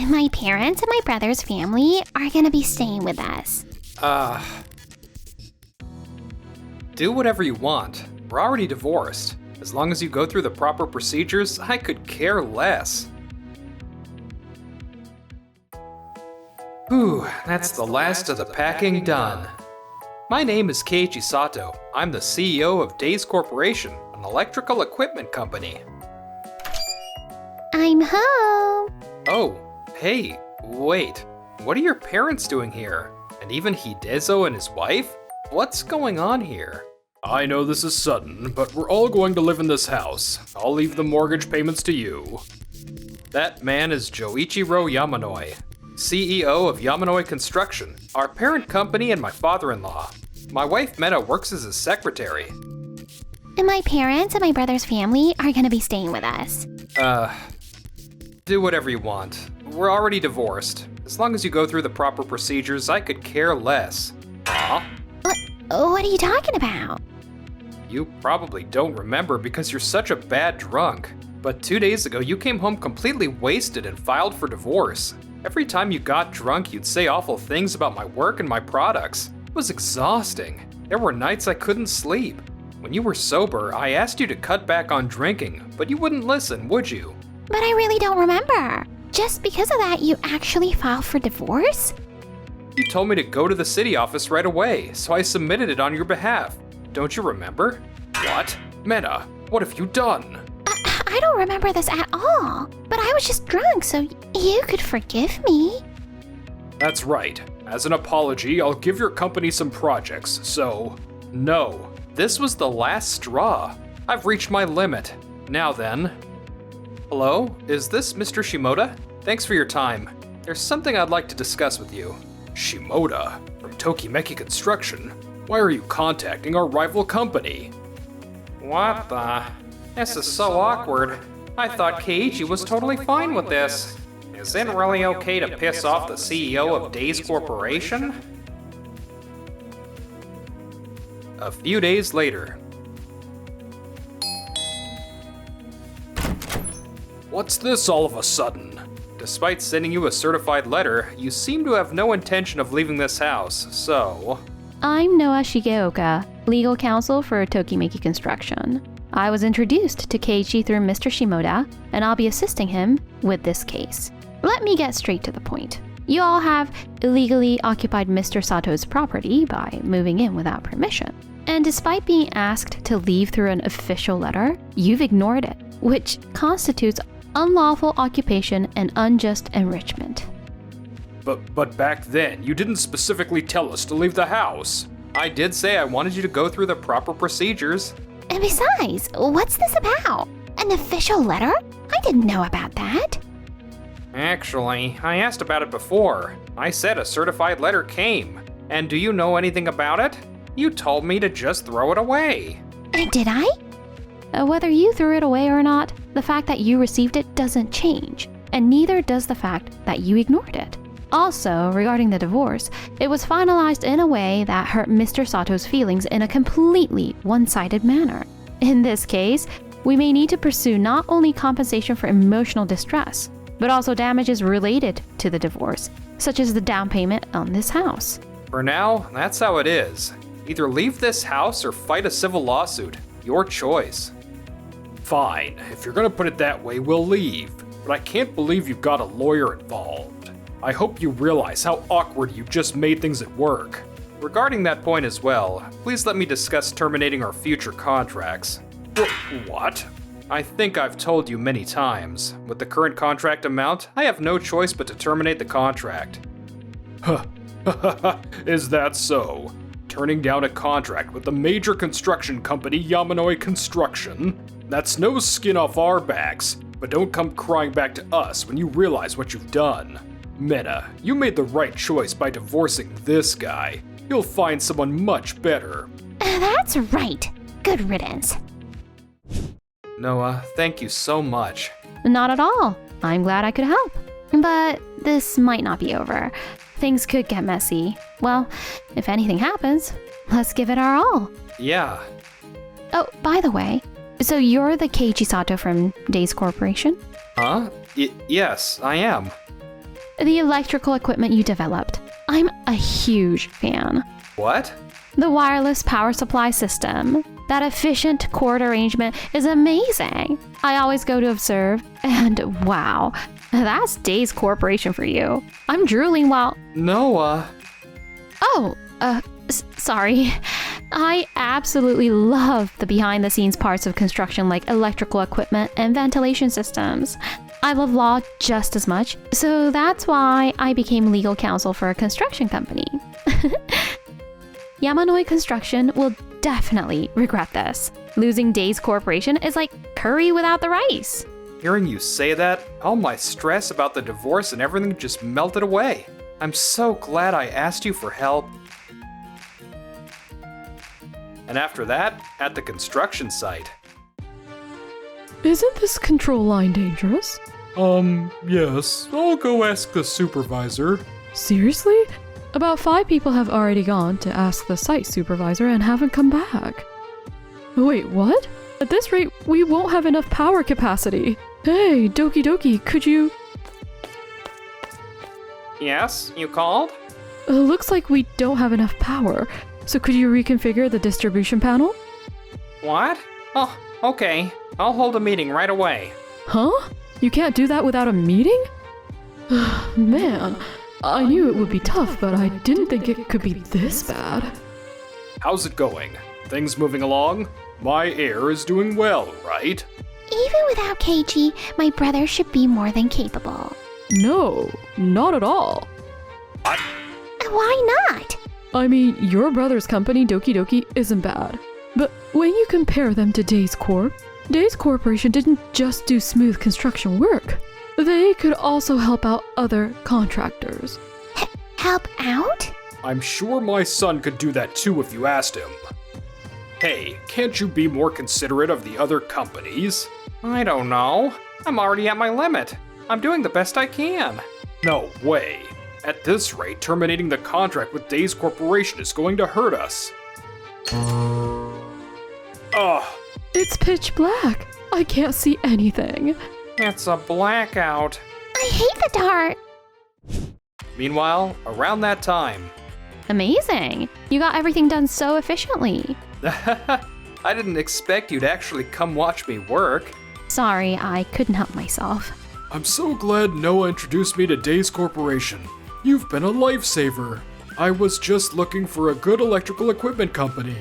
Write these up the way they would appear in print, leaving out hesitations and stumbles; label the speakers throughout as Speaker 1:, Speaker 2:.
Speaker 1: My parents and my brother's family are gonna be staying with us.
Speaker 2: Do whatever you want. We're already divorced. As long as you go through the proper procedures, I could care less. Whew, that's the last of the packing done. My name is Keiichi Sato. I'm the CEO of Days Corporation, an electrical equipment company.
Speaker 1: I'm home.
Speaker 2: Oh, hey, wait. What are your parents doing here? And even Hidezo and his wife? What's going on here? I know this is sudden, but we're all going to live in this house. I'll leave the mortgage payments to you. That man is Joichiro Yamanoi, CEO of Yamanoi Construction, our parent company and my father-in-law. My wife Meta works as his secretary.
Speaker 1: My parents and my brother's family are gonna be staying with us.
Speaker 2: Do whatever you want. We're already divorced. As long as you go through the proper procedures, I could care less. Huh?
Speaker 1: What are you talking about?
Speaker 2: You probably don't remember because you're such a bad drunk. But 2 days ago, you came home completely wasted and filed for divorce. Every time you got drunk, you'd say awful things about my work and my products. It was exhausting. There were nights I couldn't sleep. When you were sober, I asked you to cut back on drinking, but you wouldn't listen, would you?
Speaker 1: But I really don't remember. Just because of that, you actually filed for divorce?
Speaker 2: You told me to go to the city office right away, so I submitted it on your behalf. Don't you remember? What? Meta, what have you done?
Speaker 1: I don't remember this at all. But I was just drunk, so you could forgive me.
Speaker 2: That's right. As an apology, I'll give your company some projects, so... No. This was the last straw. I've reached my limit. Now then... Hello? Is this Mr. Shimoda? Thanks for your time. There's something I'd like to discuss with you. Shimoda? From Tokimeki Construction? Why are you contacting our rival company? What the? This is so awkward. I thought Keiichi was totally fine with this. Is it really okay to piss off the CEO of Days Corporation? A few days later. What's this all of a sudden? Despite sending you a certified letter, you seem to have no intention of leaving this house, so...
Speaker 3: I'm Noa Shigeoka, legal counsel for Tokimeki Construction. I was introduced to Keiichi through Mr. Shimoda, and I'll be assisting him with this case. Let me get straight to the point. You all have illegally occupied Mr. Sato's property by moving in without permission. And despite being asked to leave through an official letter, you've ignored it, which constitutes unlawful occupation and unjust enrichment.
Speaker 2: But back then, you didn't specifically tell us to leave the house. I did say I wanted you to go through the proper procedures.
Speaker 1: And besides, what's this about? An official letter? I didn't know about that.
Speaker 2: Actually, I asked about it before. I said a certified letter came. And do you know anything about it? You told me to just throw it away.
Speaker 1: Did I?
Speaker 3: Whether you threw it away or not, the fact that you received it doesn't change, and neither does the fact that you ignored it. Also, regarding the divorce, it was finalized in a way that hurt Mr. Sato's feelings in a completely one-sided manner. In this case, we may need to pursue not only compensation for emotional distress, but also damages related to the divorce, such as the down payment on this house.
Speaker 2: For now, that's how it is. Either leave this house or fight a civil lawsuit. Your choice. Fine, if you're gonna put it that way, we'll leave. But I can't believe you've got a lawyer involved. I hope you realize how awkward you just made things at work. Regarding that point as well, please let me discuss terminating our future contracts. What? I think I've told you many times. With the current contract amount, I have no choice but to terminate the contract. Huh. Is that so? Turning down a contract with the major construction company Yamanoi Construction? That's no skin off our backs, but don't come crying back to us when you realize what you've done. Meta, you made the right choice by divorcing this guy. You'll find someone much better.
Speaker 1: That's right. Good riddance.
Speaker 2: Noah, thank you so much.
Speaker 3: Not at all. I'm glad I could help. But this might not be over. Things could get messy. Well, if anything happens, let's give it our all.
Speaker 2: Yeah.
Speaker 3: Oh, by the way, so you're the Keiichi Sato from Days Corporation?
Speaker 2: Huh? Yes, I am.
Speaker 3: The electrical equipment you developed. I'm a huge fan.
Speaker 2: What?
Speaker 3: The wireless power supply system. That efficient cord arrangement is amazing. I always go to observe, and wow, that's Days Corporation for you. I'm drooling while...
Speaker 2: Noah.
Speaker 3: Oh, sorry. I absolutely love the behind-the-scenes parts of construction like electrical equipment and ventilation systems. I love law just as much, so that's why I became legal counsel for a construction company. Yamanoi Construction will definitely regret this. Losing Days Corporation is like curry without the rice.
Speaker 2: Hearing you say that, all my stress about the divorce and everything just melted away. I'm so glad I asked you for help. And after that, at the construction site.
Speaker 4: Isn't this control line dangerous?
Speaker 2: Yes. I'll go ask the supervisor.
Speaker 4: Seriously? About 5 people have already gone to ask the site supervisor and haven't come back. Wait, what? At this rate, we won't have enough power capacity. Hey, Doki Doki, could you...
Speaker 2: Yes, you called?
Speaker 4: Looks like we don't have enough power, so could you reconfigure the distribution panel?
Speaker 2: What? Oh, okay. I'll hold a meeting right away.
Speaker 4: Huh? You can't do that without a meeting? Man, I knew it would be tough, but I didn't think it could be this bad.
Speaker 2: How's it going? Things moving along? My heir is doing well, right?
Speaker 1: Even without Keiichi, my brother should be more than capable.
Speaker 4: No, not at all.
Speaker 2: What?
Speaker 1: Why not?
Speaker 4: I mean, your brother's company, Doki Doki, isn't bad. But when you compare them to Days Corp, Days Corporation didn't just do smooth construction work. They could also help out other contractors.
Speaker 1: Help out?
Speaker 2: I'm sure my son could do that too if you asked him. Hey, can't you be more considerate of the other companies? I don't know. I'm already at my limit. I'm doing the best I can. No way. At this rate, terminating the contract with Days Corporation is going to hurt us. Ugh.
Speaker 4: It's pitch black. I can't see anything.
Speaker 2: It's a blackout.
Speaker 1: I hate the dark.
Speaker 2: Meanwhile, around that time...
Speaker 3: Amazing. You got everything done so efficiently.
Speaker 2: I didn't expect you'd actually come watch me work.
Speaker 3: Sorry, I couldn't help myself.
Speaker 2: I'm so glad Noah introduced me to Days Corporation. You've been a lifesaver. I was just looking for a good electrical equipment company.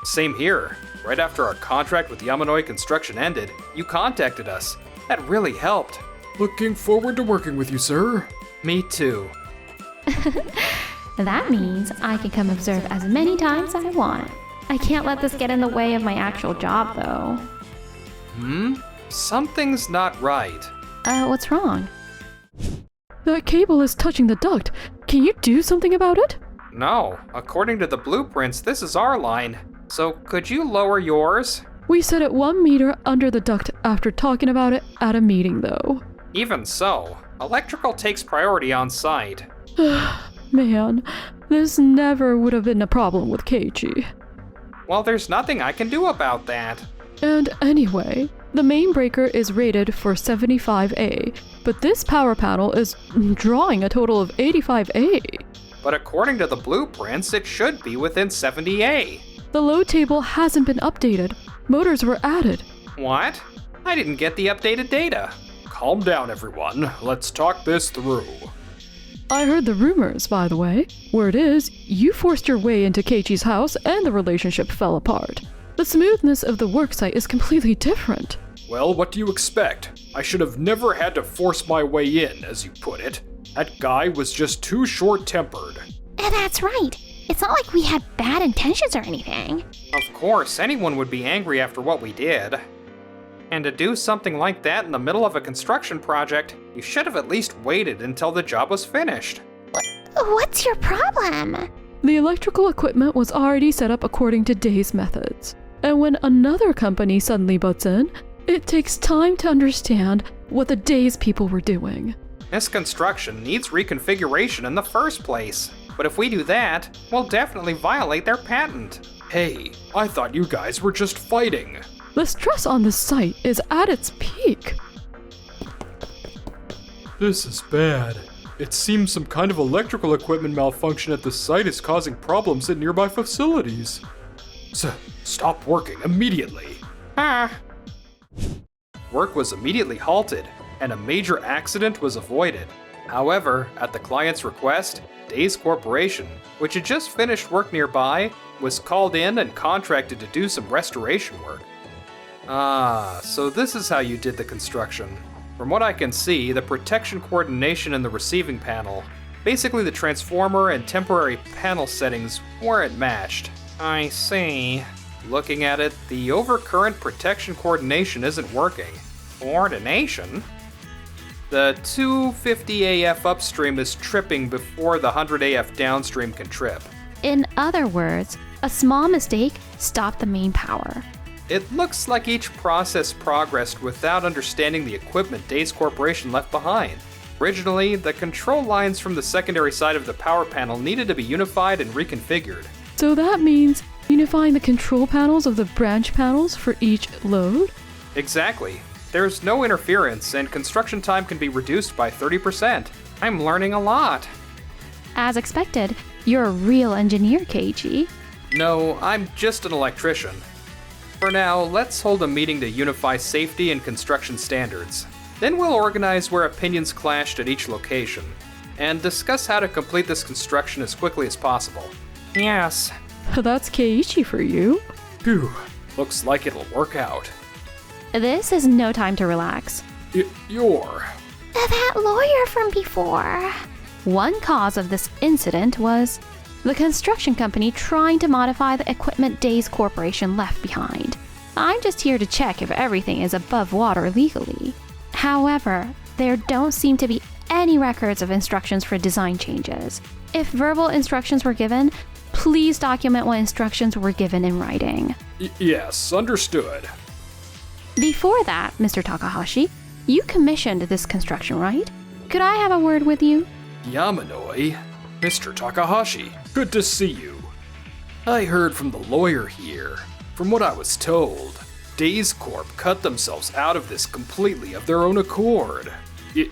Speaker 2: Same here. Right after our contract with Yamanoi Construction ended, you contacted us. That really helped. Looking forward to working with you, sir. Me too.
Speaker 3: That means I can come observe as many times as I want. I can't let this get in the way of my actual job, though.
Speaker 2: Something's not right.
Speaker 3: What's wrong?
Speaker 4: That cable is touching the duct. Can you do something about it?
Speaker 2: No, according to the blueprints, this is our line. So could you lower yours?
Speaker 4: We set it 1 meter under the duct after talking about it at a meeting, though.
Speaker 2: Even so, electrical takes priority on site.
Speaker 4: Man, this never would have been a problem with Keiichi.
Speaker 2: Well, there's nothing I can do about that.
Speaker 4: And anyway, the main breaker is rated for 75A, but this power panel is drawing a total of 85A.
Speaker 2: But according to the blueprints, it should be within 70A.
Speaker 4: The load table hasn't been updated. Motors were added.
Speaker 2: What? I didn't get the updated data. Calm down, everyone. Let's talk this through.
Speaker 4: I heard the rumors, by the way. Word is, you forced your way into Keiichi's house and the relationship fell apart. The smoothness of the worksite is completely different.
Speaker 2: Well, what do you expect? I should have never had to force my way in, as you put it. That guy was just too short-tempered.
Speaker 1: That's right. It's not like we had bad intentions or anything.
Speaker 2: Of course, anyone would be angry after what we did. And to do something like that in the middle of a construction project, you should have at least waited until the job was finished.
Speaker 1: What's your problem?
Speaker 4: The electrical equipment was already set up according to Day's methods. And when another company suddenly butts in, it takes time to understand what the Day's people were doing.
Speaker 2: This construction needs reconfiguration in the first place. But if we do that, we'll definitely violate their patent. Hey, I thought you guys were just fighting.
Speaker 4: The stress on this site is at its peak.
Speaker 2: This is bad. It seems some kind of electrical equipment malfunction at the site is causing problems at nearby facilities. Stop working immediately. Work was immediately halted, and a major accident was avoided. However, at the client's request, Days Corporation, which had just finished work nearby, was called in and contracted to do some restoration work. So this is how you did the construction. From what I can see, the protection coordination in the receiving panel, basically the transformer and temporary panel settings, weren't matched. I see. Looking at it, the overcurrent protection coordination isn't working. Coordination? The 250 AF upstream is tripping before the 100 AF downstream can trip.
Speaker 3: In other words, a small mistake stopped the main power.
Speaker 2: It looks like each process progressed without understanding the equipment Days Corporation left behind. Originally, the control lines from the secondary side of the power panel needed to be unified and reconfigured.
Speaker 4: So that means unifying the control panels of the branch panels for each load?
Speaker 2: Exactly. There's no interference, and construction time can be reduced by 30%. I'm learning a lot.
Speaker 3: As expected, you're a real engineer, Keiichi.
Speaker 2: No, I'm just an electrician. For now, let's hold a meeting to unify safety and construction standards. Then we'll organize where opinions clashed at each location, and discuss how to complete this construction as quickly as possible. Yes.
Speaker 4: That's Keiichi for you.
Speaker 2: Phew. Looks like it'll work out.
Speaker 3: This is no time to relax.
Speaker 2: You're...
Speaker 1: That lawyer from before.
Speaker 3: One cause of this incident was the construction company trying to modify the equipment Days Corporation left behind. I'm just here to check if everything is above water legally. However, there don't seem to be any records of instructions for design changes. If verbal instructions were given, please document what instructions were given in writing.
Speaker 2: Yes, understood.
Speaker 3: Before that, Mr. Takahashi, you commissioned this construction, right? Could I have a word with you?
Speaker 2: Yamanoi, Mr. Takahashi, good to see you. I heard from the lawyer here. From what I was told, Days Corp cut themselves out of this completely of their own accord.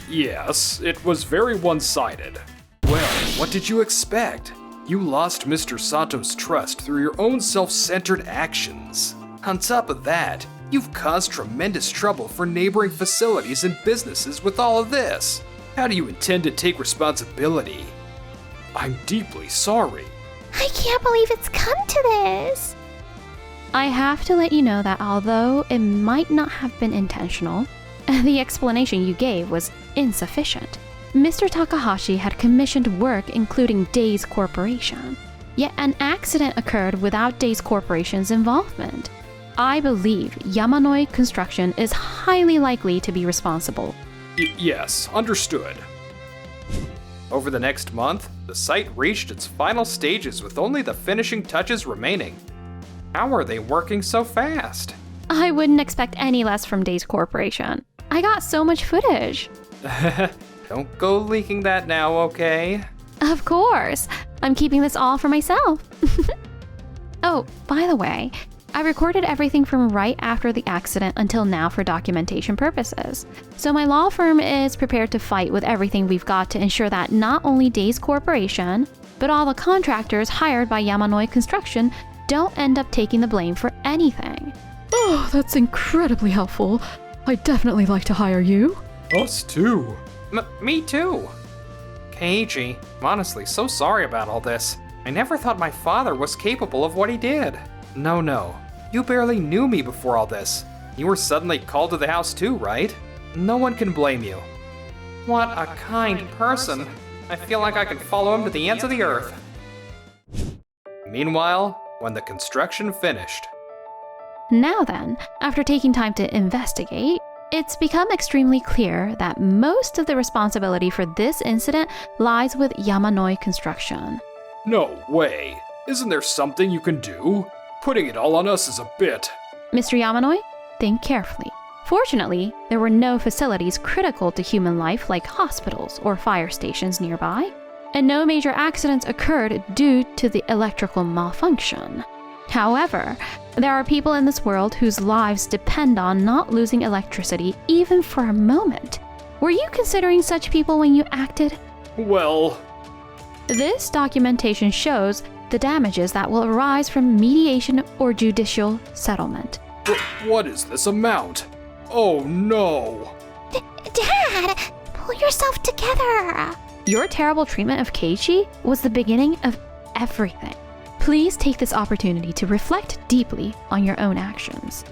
Speaker 2: Yes, it was very one-sided. Well, what did you expect? You lost Mr. Sato's trust through your own self-centered actions. On top of that, you've caused tremendous trouble for neighboring facilities and businesses with all of this. How do you intend to take responsibility? I'm deeply sorry.
Speaker 1: I can't believe it's come to this.
Speaker 3: I have to let you know that although it might not have been intentional, the explanation you gave was insufficient. Mr. Takahashi had commissioned work including Days Corporation, yet an accident occurred without Days Corporation's involvement. I believe Yamanoi Construction is highly likely to be responsible.
Speaker 2: Yes, understood. Over the next month, the site reached its final stages with only the finishing touches remaining. How are they working so fast?
Speaker 3: I wouldn't expect any less from Days Corporation. I got so much footage.
Speaker 2: Don't go leaking that now, okay?
Speaker 3: Of course. I'm keeping this all for myself. Oh, by the way, I recorded everything from right after the accident until now for documentation purposes. So my law firm is prepared to fight with everything we've got to ensure that not only Days Corporation, but all the contractors hired by Yamanoi Construction don't end up taking the blame for anything.
Speaker 4: Oh, that's incredibly helpful. I'd definitely like to hire you.
Speaker 2: Us too. Me too. Keiichi, I'm honestly so sorry about all this. I never thought my father was capable of what he did. No. You barely knew me before all this. You were suddenly called to the house too, right? No one can blame you. What a kind person. I feel like I can follow him to the ends of the earth. Meanwhile, when the construction finished.
Speaker 3: Now then, after taking time to investigate, it's become extremely clear that most of the responsibility for this incident lies with Yamanoi Construction.
Speaker 2: No way. Isn't there something you can do? Putting it all on us is a bit.
Speaker 3: Mr. Yamanoi, think carefully. Fortunately, there were no facilities critical to human life like hospitals or fire stations nearby, and no major accidents occurred due to the electrical malfunction. However, there are people in this world whose lives depend on not losing electricity even for a moment. Were you considering such people when you acted?
Speaker 2: Well,
Speaker 3: This documentation shows the damages that will arise from mediation or judicial settlement.
Speaker 2: what is this amount? Oh no!
Speaker 1: Dad, pull yourself together.
Speaker 3: Your terrible treatment of Keiichi was the beginning of everything. Please take this opportunity to reflect deeply on your own actions.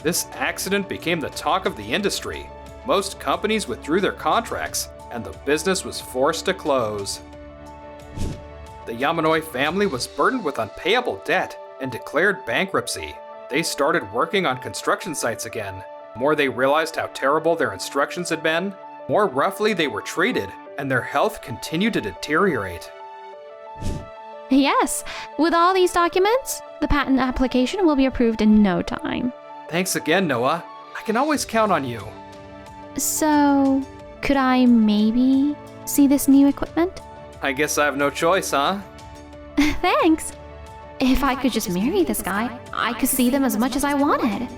Speaker 2: This accident became the talk of the industry. Most companies withdrew their contracts, and the business was forced to close. The Yamanoi family was burdened with unpayable debt and declared bankruptcy. They started working on construction sites again. The more they realized how terrible their instructions had been, more roughly they were treated, and their health continued to deteriorate.
Speaker 3: Yes, with all these documents, the patent application will be approved in no time.
Speaker 2: Thanks again, Noah. I can always count on you.
Speaker 3: So, could I maybe see this new equipment?
Speaker 2: I guess I have no choice, huh?
Speaker 3: Thanks. If I could just marry this guy, I could see them as much as I wanted.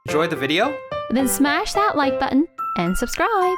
Speaker 2: Enjoyed the video?
Speaker 3: Then smash that like button and subscribe.